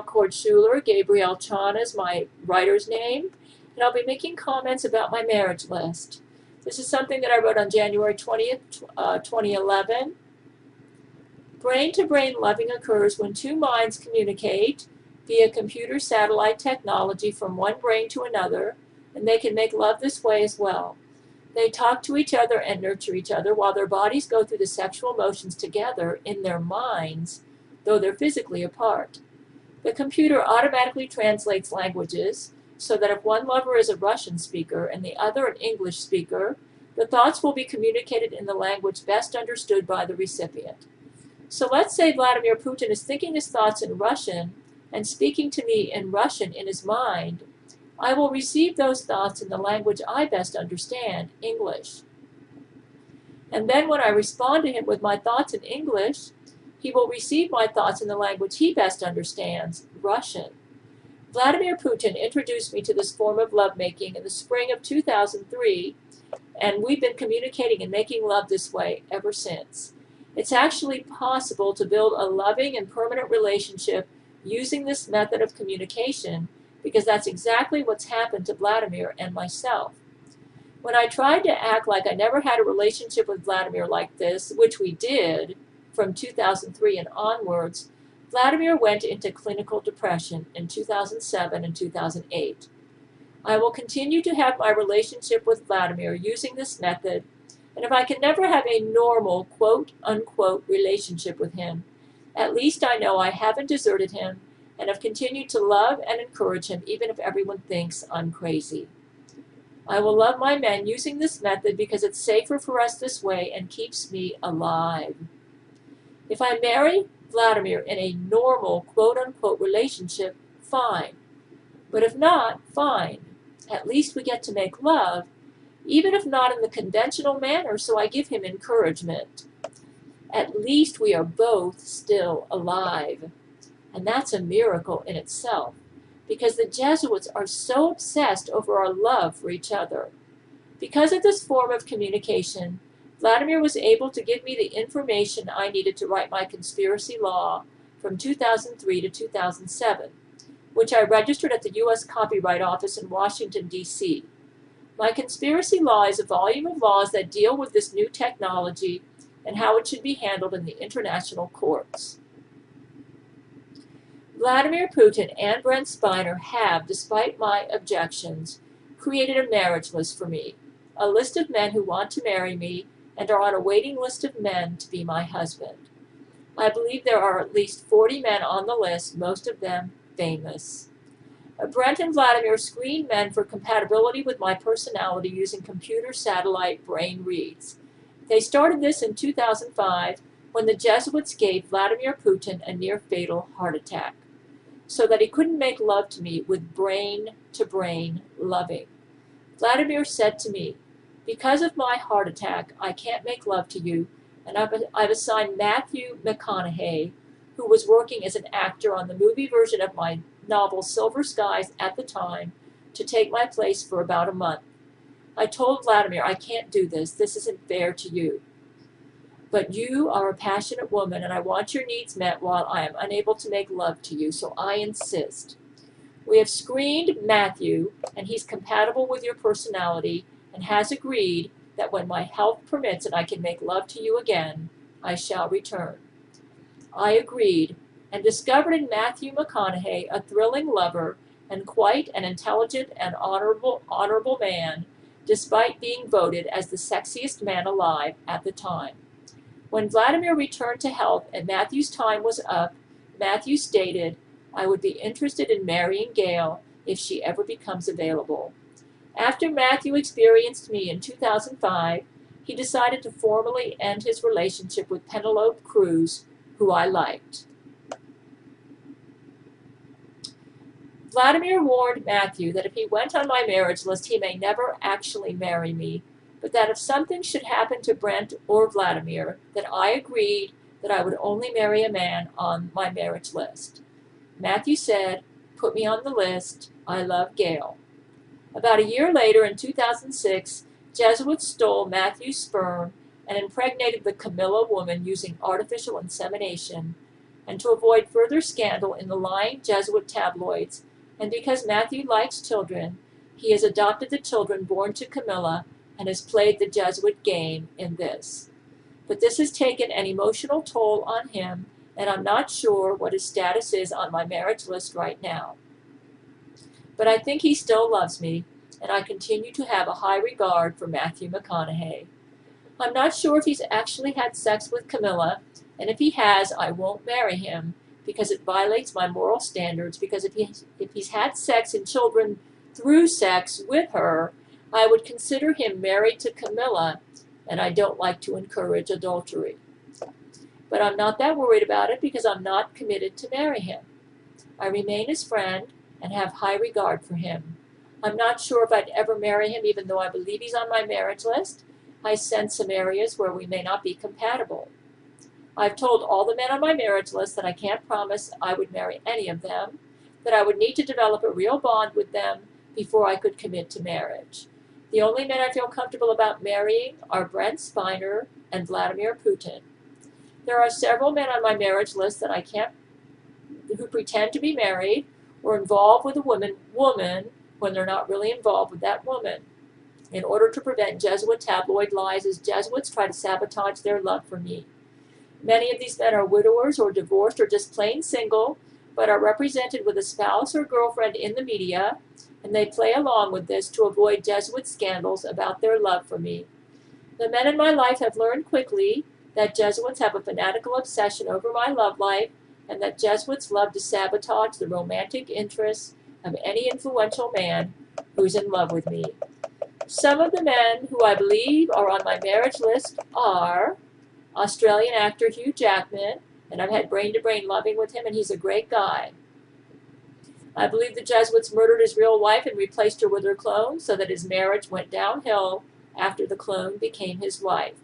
Cord-Schuler. Gabrielle Chan is my writer's name, and I'll be making comments about my marriage list. This is something that I wrote on January 20th, 2011. Brain-to-brain loving occurs when two minds communicate via computer satellite technology from one brain to another, and they can make love this way as well. They talk to each other and nurture each other while their bodies go through the sexual motions together in their minds, though they're physically apart. The computer automatically translates languages so that if one lover is a Russian speaker and the other an English speaker, the thoughts will be communicated in the language best understood by the recipient. So let's say Vladimir Putin is thinking his thoughts in Russian and speaking to me in Russian in his mind. I will receive those thoughts in the language I best understand, English. And then when I respond to him with my thoughts in English, he will receive my thoughts in the language he best understands, Russian. Vladimir Putin introduced me to this form of lovemaking in the spring of 2003, and we've been communicating and making love this way ever since. It's actually possible to build a loving and permanent relationship using this method of communication, because that's exactly what's happened to Vladimir and myself. When I tried to act like I never had a relationship with Vladimir like this, which we did from 2003 and onwards, Vladimir went into clinical depression in 2007 and 2008. I will continue to have my relationship with Vladimir using this method, and if I can never have a normal, quote-unquote, relationship with him, at least I know I haven't deserted him and have continued to love and encourage him even if everyone thinks I'm crazy. I will love my men using this method because it's safer for us this way and keeps me alive. If I marry Vladimir in a normal, quote-unquote, relationship, fine. But if not, fine. At least we get to make love, even if not in the conventional manner, so I give him encouragement. At least we are both still alive. And that's a miracle in itself, because the Jesuits are so obsessed over our love for each other. Because of this form of communication, Vladimir was able to give me the information I needed to write my conspiracy law from 2003 to 2007, which I registered at the U.S. Copyright Office in Washington, D.C. My conspiracy law is a volume of laws that deal with this new technology and how it should be handled in the international courts. Vladimir Putin and Brent Spiner have, despite my objections, created a marriage list for me, a list of men who want to marry me and are on a waiting list of men to be my husband. I believe there are at least 40 men on the list, most of them famous. Brent and Vladimir screened men for compatibility with my personality using computer satellite brain reads. They started this in 2005 when the Jesuits gave Vladimir Putin a near-fatal heart attack, so that he couldn't make love to me with brain-to-brain loving. Vladimir said to me, "Because of my heart attack, I can't make love to you, and I've assigned Matthew McConaughey, who was working as an actor on the movie version of my novel Silver Skies at the time, to take my place for about a month. I told Vladimir, I can't do this. This isn't fair to you. But you are a passionate woman, and I want your needs met while I am unable to make love to you, so I insist. We have screened Matthew, and he's compatible with your personality and has agreed that when my health permits and I can make love to you again, I shall return." I agreed, and discovered in Matthew McConaughey a thrilling lover and quite an intelligent and honorable man, despite being voted as the sexiest man alive at the time. When Vladimir returned to health and Matthew's time was up, Matthew stated, "I would be interested in marrying Gail if she ever becomes available." After Matthew experienced me in 2005, he decided to formally end his relationship with Penelope Cruz, who I liked. Vladimir warned Matthew that if he went on my marriage list, he may never actually marry me, but that if something should happen to Brent or Vladimir, that I agreed that I would only marry a man on my marriage list. Matthew said, "Put me on the list. I love Gail." About a year later, in 2006, Jesuits stole Matthew's sperm and impregnated the Camilla woman using artificial insemination, and to avoid further scandal in the lying Jesuit tabloids, and because Matthew likes children, he has adopted the children born to Camilla and has played the Jesuit game in this. But this has taken an emotional toll on him, and I'm not sure what his status is on my marriage list right now. But I think he still loves me, and I continue to have a high regard for Matthew McConaughey. I'm not sure if he's actually had sex with Camilla, and if he has, I won't marry him because it violates my moral standards, because if he's had sex and children through sex with her, I would consider him married to Camilla, and I don't like to encourage adultery. But I'm not that worried about it because I'm not committed to marry him. I remain his friend and have high regard for him. I'm not sure if I'd ever marry him, even though I believe he's on my marriage list. I sense some areas where we may not be compatible. I've told all the men on my marriage list that I can't promise I would marry any of them, that I would need to develop a real bond with them before I could commit to marriage. The only men I feel comfortable about marrying are Brent Spiner and Vladimir Putin. There are several men on my marriage list that I can't, who pretend to be married or involved with a woman when they're not really involved with that woman, in order to prevent Jesuit tabloid lies as Jesuits try to sabotage their love for me. Many of these men are widowers or divorced or just plain single, but are represented with a spouse or girlfriend in the media, and they play along with this to avoid Jesuit scandals about their love for me. The men in my life have learned quickly that Jesuits have a fanatical obsession over my love life, and that Jesuits love to sabotage the romantic interests of any influential man who's in love with me. Some of the men who I believe are on my marriage list are Australian actor Hugh Jackman, and I've had brain-to-brain loving with him, and he's a great guy. I believe the Jesuits murdered his real wife and replaced her with her clone so that his marriage went downhill after the clone became his wife.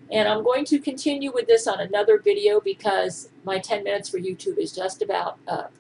And I'm going to continue with this on another video because my 10 minutes for YouTube is just about up.